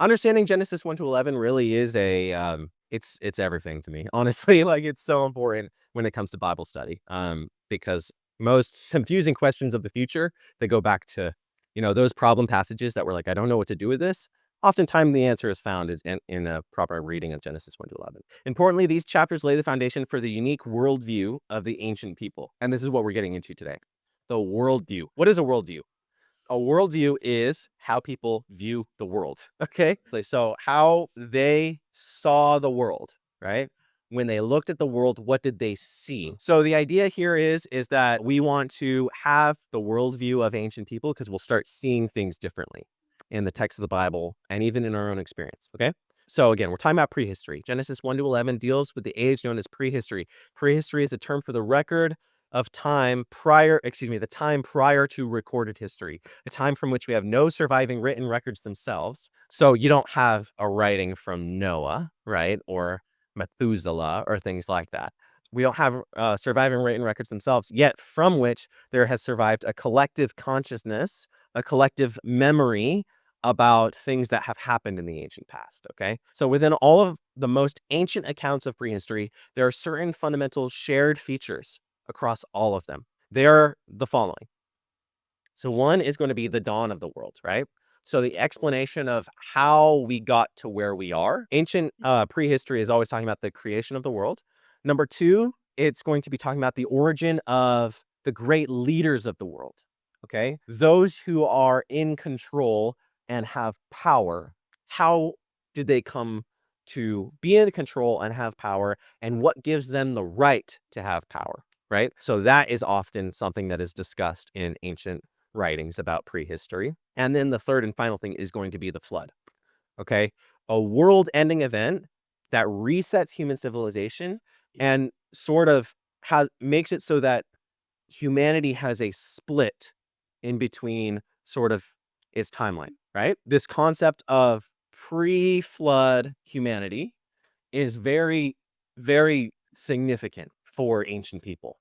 Understanding Genesis 1 to 11 really is it's everything to me. Honestly, like it's so important when it comes to Bible study. Because most confusing questions of the future, they go back to, those problem passages that were like, I don't know what to do with this. Oftentimes the answer is found in a proper reading of Genesis 1 to 11. Importantly, these chapters lay the foundation for the unique worldview of the ancient people. And this is what we're getting into today. The worldview. What is a worldview? A worldview is how people view the world. Okay. So how they saw the world, right? When they looked at the world, what did they see? So the idea here is that we want to have the worldview of ancient people because we'll start seeing things differently in the text of the Bible and even in our own experience. Okay. So again, we're talking about prehistory. Genesis 1 to 11 deals with the age known as prehistory. Prehistory is a term for the record of time prior, the time prior to recorded history, a time from which we have no surviving written records themselves. So you don't have a writing from Noah, right? Or Methuselah or things like that. We don't have surviving written records themselves, yet from which there has survived a collective consciousness, a collective memory about things that have happened in the ancient past, okay? So within all of the most ancient accounts of prehistory, there are certain fundamental shared features across all of them. They are the following. So one is going to be the dawn of the world, right? So the explanation of how we got to where we are. Ancient prehistory is always talking about the creation of the world. Number two, it's going to be talking about the origin of the great leaders of the world, okay? Those who are in control and have power. How did they come to be in control and have power, and what gives them the right to have power? Right? So that is often something that is discussed in ancient writings about prehistory. And then the third and final thing is going to be the flood. Okay? A world-ending event that resets human civilization and sort of makes it so that humanity has a split in between sort of its timeline, right? This concept of pre-flood humanity is very, very significant for ancient people.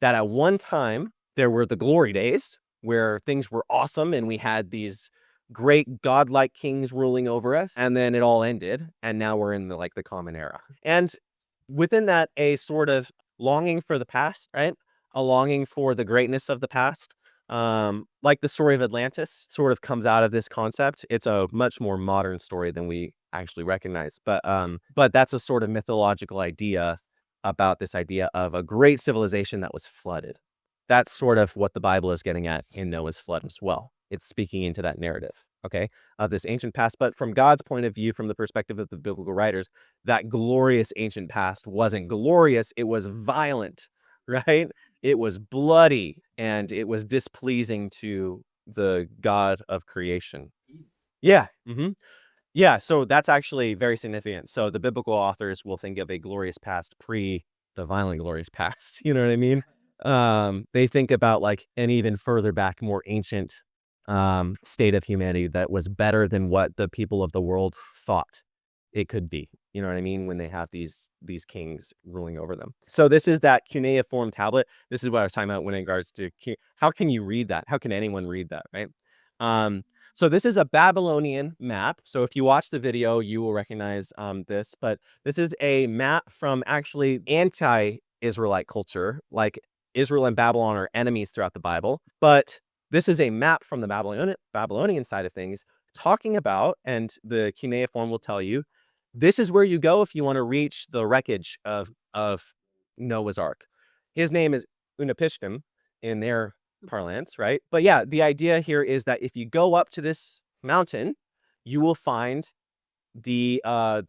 That at one time, there were the glory days where things were awesome and we had these great godlike kings ruling over us, and then it all ended, and now we're in the common era. And within that, a sort of longing for the past, right? A longing for the greatness of the past. Like the story of Atlantis sort of comes out of this concept. It's a much more modern story than we actually recognize, but that's a sort of mythological idea about this idea of a great civilization that was flooded. That's sort of what the Bible is getting at in Noah's flood as well. It's speaking into that narrative, okay, of this ancient past. But from God's point of view, from the perspective of the biblical writers, that glorious ancient past wasn't glorious. It was violent, right? It was bloody and it was displeasing to the God of creation. Yeah. Yeah. So that's actually very significant. So the biblical authors will think of a glorious past pre the violent glorious past. You know what I mean? They think about like an even further back, more ancient state of humanity that was better than what the people of the world thought it could be. You know what I mean? When they have these kings ruling over them. So this is that cuneiform tablet. This is what I was talking about when in regards to how can you read that? How can anyone read that, right? So this is a Babylonian map. So if you watch the video, you will recognize this. But this is a map from actually anti-Israelite culture. Like Israel and Babylon are enemies throughout the Bible. But this is a map from the Babylonian side of things talking about, and the cuneiform will tell you, this is where you go if you want to reach the wreckage of Noah's Ark. His name is Unapishtim in their parlance, right? But yeah, the idea here is that if you go up to this mountain, you will find the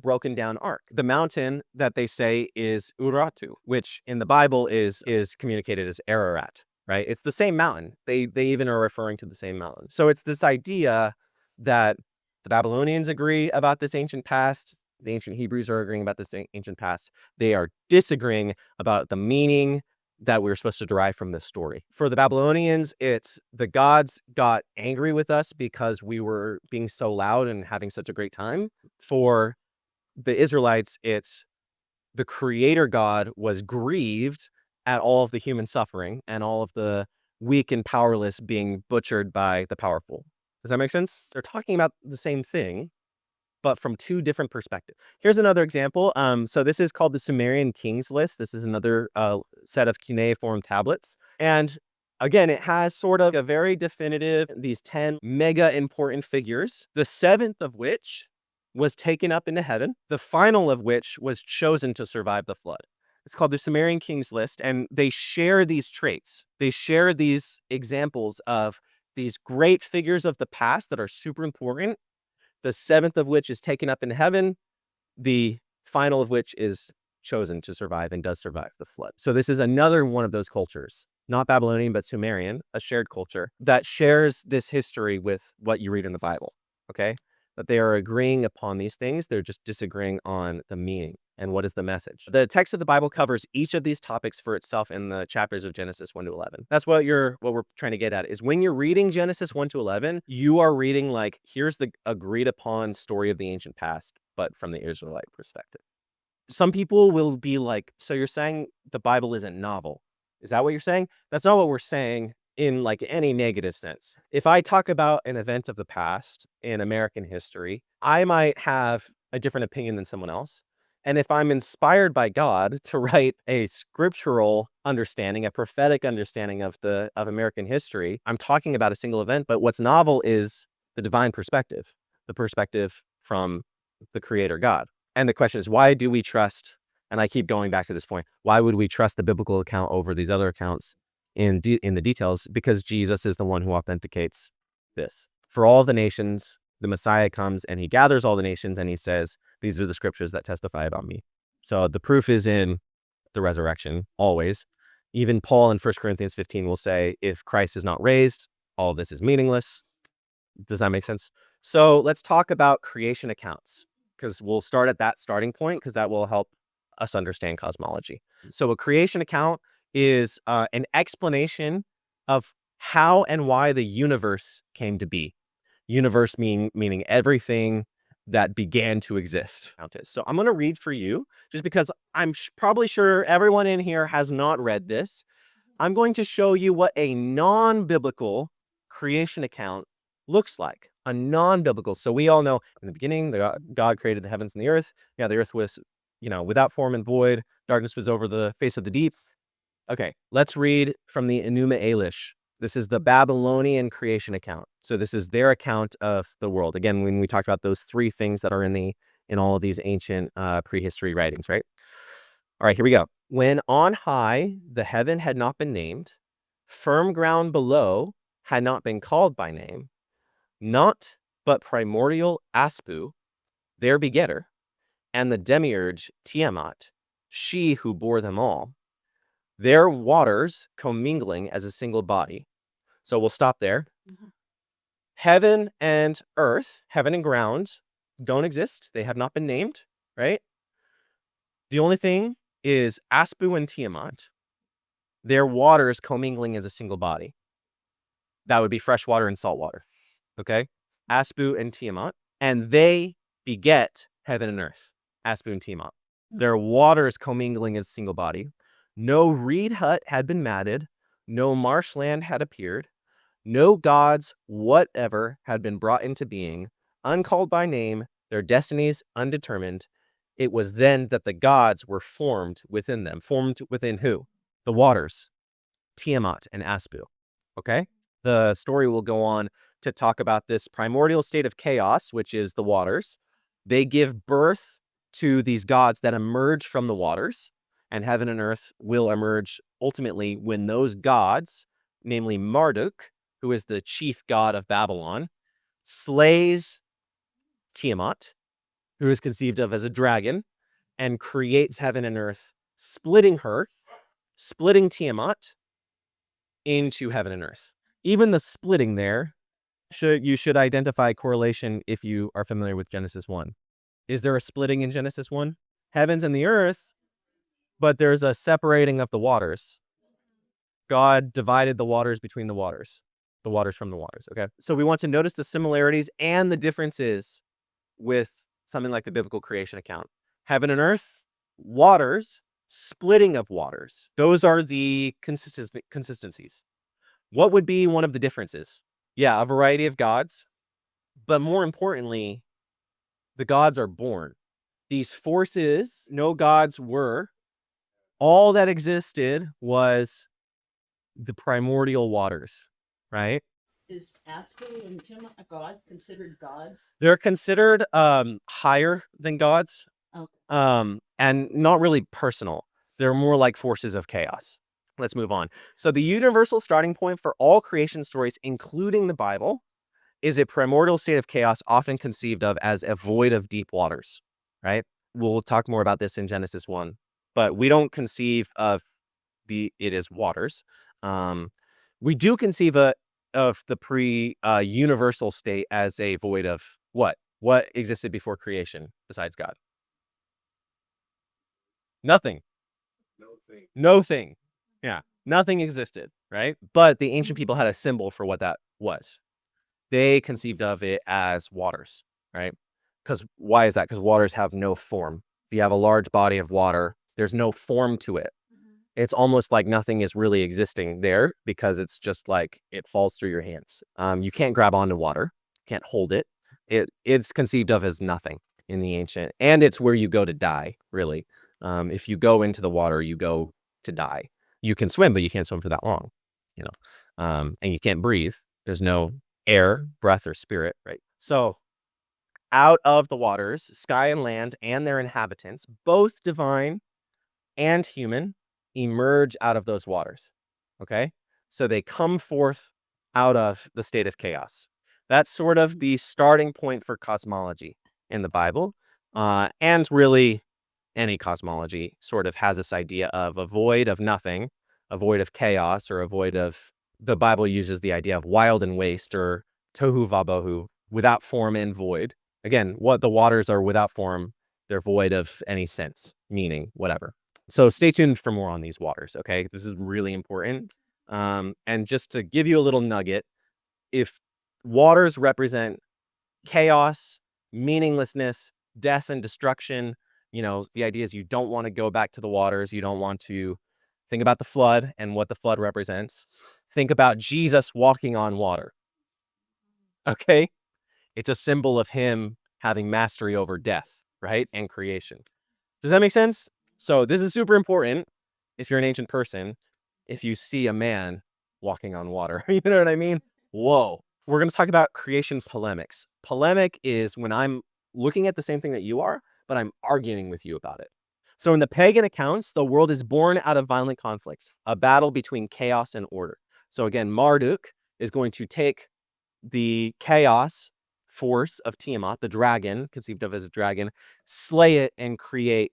broken down ark. The mountain that they say is Uratu, which in the Bible is communicated as Ararat, right? It's the same mountain. They even are referring to the same mountain. So it's this idea that the Babylonians agree about this ancient past. The ancient Hebrews are agreeing about this ancient past. They are disagreeing about the meaning that we're supposed to derive from this story. For the Babylonians, it's the gods got angry with us because we were being so loud and having such a great time. For the Israelites, it's the creator God was grieved at all of the human suffering and all of the weak and powerless being butchered by the powerful. Does that make sense? They're talking about the same thing, but from two different perspectives. Here's another example. So this is called the Sumerian Kings List. This is another set of cuneiform tablets. And again, it has sort of a very definitive, these 10 mega important figures, the seventh of which was taken up into heaven, the final of which was chosen to survive the flood. It's called the Sumerian Kings List, and they share these traits. They share these examples of these great figures of the past that are super important, the seventh of which is taken up in heaven, the final of which is chosen to survive and does survive the flood. So this is another one of those cultures, not Babylonian, but Sumerian, a shared culture that shares this history with what you read in the Bible, okay? That they are agreeing upon these things, they're just disagreeing on the meaning and what is the message. The text of the Bible covers each of these topics for itself in the chapters of Genesis 1 to 11. That's what we're trying to get at, is when you're reading Genesis 1 to 11, you are reading like, here's the agreed upon story of the ancient past, but from the Israelite perspective. Some people will be like, so you're saying the Bible isn't novel? Is that what you're saying? That's not what we're saying in like any negative sense. If I talk about an event of the past in American history, I might have a different opinion than someone else. And if I'm inspired by God to write a scriptural understanding, a prophetic understanding of American history, I'm talking about a single event, but what's novel is the divine perspective, the perspective from the creator God. And the question is, why do we trust, and I keep going back to this point, why would we trust the biblical account over these other accounts in the details? Because Jesus is the one who authenticates this. For all the nations, the Messiah comes and he gathers all the nations and he says, these are the scriptures that testify about me. So the proof is in the resurrection, always. Even Paul in 1 Corinthians 15 will say, if Christ is not raised, all this is meaningless. Does that make sense? So let's talk about creation accounts, because we'll start at that starting point, because that will help us understand cosmology. So a creation account is an explanation of how and why the universe came to be. Universe meaning everything that began to exist. So I'm going to read for you, just because I'm probably sure everyone in here has not read this. I'm going to show you what a non-biblical creation account looks like. A non-biblical. So we all know in the beginning, God created the heavens and the earth. Yeah, the earth was, without form and void. Darkness was over the face of the deep. Okay, let's read from the Enuma Elish. This is the Babylonian creation account. So this is their account of the world. Again, when we talked about those three things that are in all of these ancient prehistory writings, right? All right, here we go. When on high the heaven had not been named, firm ground below had not been called by name, not but primordial Aspu, their begetter, and the demiurge Tiamat, she who bore them all, their waters commingling as a single body. So we'll stop there. Mm-hmm. Heaven and earth, heaven and ground, don't exist. They have not been named, right? The only thing is Aspu and Tiamat, their waters commingling as a single body. That would be fresh water and salt water, okay? Aspu and Tiamat, and they beget heaven and earth, Aspu and Tiamat. Their waters commingling as a single body. No reed hut had been matted, no marshland had appeared, no gods whatever had been brought into being, uncalled by name, their destinies undetermined. It was then that the gods were formed within them. Formed within who? The waters, Tiamat and Aspu. Okay? The story will go on to talk about this primordial state of chaos, which is the waters. They give birth to these gods that emerge from the waters, and heaven and earth will emerge ultimately when those gods, namely Marduk, who is the chief god of Babylon, slays Tiamat, who is conceived of as a dragon, and creates heaven and earth, splitting Tiamat into heaven and earth. Even the splitting there, you should identify correlation if you are familiar with Genesis 1. Is there a splitting in Genesis 1? Heavens and the earth, but there's a separating of the waters. God divided the waters between the waters from the waters, okay? So we want to notice the similarities and the differences with something like the biblical creation account. Heaven and earth, waters, splitting of waters. Those are the consistencies. What would be one of the differences? Yeah, a variety of gods, but more importantly, The gods are born. These forces, no gods were. All that existed was the primordial waters, right? Is Aspu and Tiamat gods considered gods? They're considered higher than gods, Okay. and not really personal. They're more like forces of chaos. Let's move on. So the universal starting point for all creation stories, including the Bible, is a primordial state of chaos, often conceived of as a void of deep waters, right? We'll talk more about this in Genesis 1, but we don't conceive of it as waters. Um, we do conceive of the universal state as a void of what? What existed before creation besides God? Nothing. No thing. Yeah, nothing existed, right? But the ancient people had a symbol for what that was. They conceived of it as waters, right? Because why is that? Because waters have no form. If you have a large body of water, there's no form to it. It's almost like nothing is really existing there because it's just like it falls through your hands. You can't grab onto water, can't hold it. It's conceived of as nothing in the ancient, and it's where you go to die, really. If you go into the water, you go to die. You can swim, but you can't swim for that long, you know, and you can't breathe. There's no air, breath, or spirit, right? So out of the waters, sky and land and their inhabitants, both divine and human, emerge out of those waters. Okay? So they come forth out of the state of chaos. That's sort of the starting point for cosmology in the Bible. And really, any cosmology sort of has this idea of a void of nothing, a void of chaos, or a void of, the Bible uses the idea of wild and waste, or tohu vabohu, without form and void. Again, what the waters are without form, they're void of any sense, meaning, whatever. So stay tuned for more on these waters, okay? This is really important. And just to give you a little nugget, if waters represent chaos, meaninglessness, death, and destruction, the idea is you don't want to go back to the waters. You don't want to think about the flood and what the flood represents. Think about Jesus walking on water, okay? It's a symbol of him having mastery over death, right? And creation. Does that make sense? So this is super important if you're an ancient person, if you see a man walking on water. You know what I mean? Whoa. We're going to talk about creation polemics. Polemic is when I'm looking at the same thing that you are, but I'm arguing with you about it. So in the pagan accounts, the world is born out of violent conflicts, a battle between chaos and order. So again, Marduk is going to take the chaos force of Tiamat, the dragon, conceived of as a dragon, slay it and create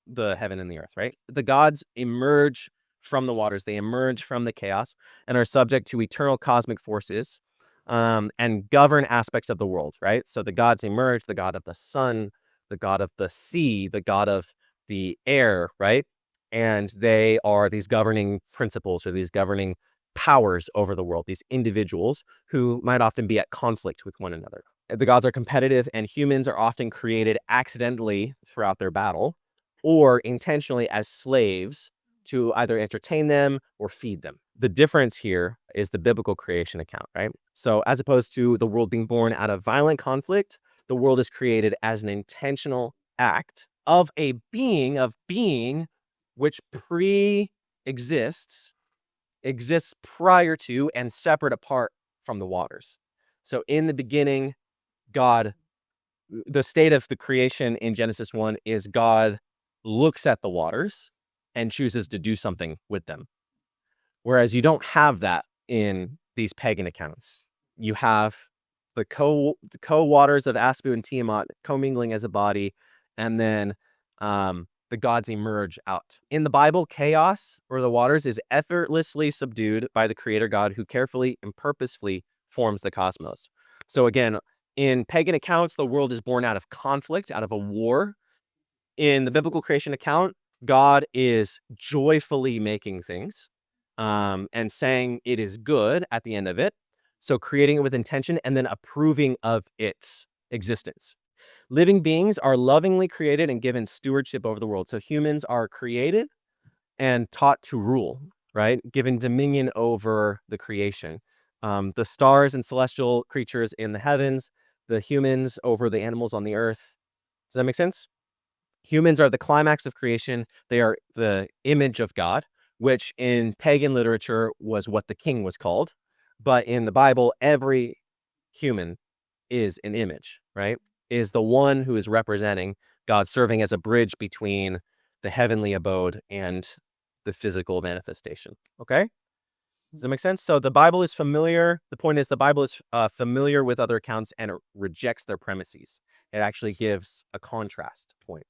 the heaven and the earth, right? The gods emerge from the waters. They emerge from the chaos and are subject to eternal cosmic forces, and govern aspects of the world, right? So the gods emerge, the god of the sun, the god of the sea, the god of the air, right? And they are these governing principles or these governing powers over the world, these individuals who might often be at conflict with one another. The gods are competitive, and humans are often created accidentally throughout their battle or intentionally as slaves to either entertain them or feed them. The difference here is the biblical creation account, right? So as opposed to the world being born out of violent conflict, the world is created as an intentional act of a being which exists prior to and separate apart from the waters. So in the beginning, God, the state of the creation in Genesis 1 is God looks at the waters and chooses to do something with them. Whereas you don't have that in these pagan accounts. You have the co-waters of Aspu and Tiamat commingling as a body, and then the gods emerge out. In the Bible, chaos, or the waters, is effortlessly subdued by the creator God who carefully and purposefully forms the cosmos. So again, in pagan accounts, the world is born out of conflict, out of a war. In the biblical creation account, God is joyfully making things, and saying it is good at the end of it. So creating it with intention and then approving of its existence. Living beings are lovingly created and given stewardship over the world. So humans are created and taught to rule, right? Given dominion over the creation. The stars and celestial creatures in the heavens, the humans over the animals on the earth, Does that make sense? Humans are the climax of creation. They are the image of God, which in pagan literature was what the king was called. But in the Bible, every human is an image, right? Is the one who is representing God, serving as a bridge between the heavenly abode and the physical manifestation. Okay? Does that make sense? So the Bible is familiar. The point is, the Bible is familiar with other accounts and it rejects their premises. It actually gives a contrast point.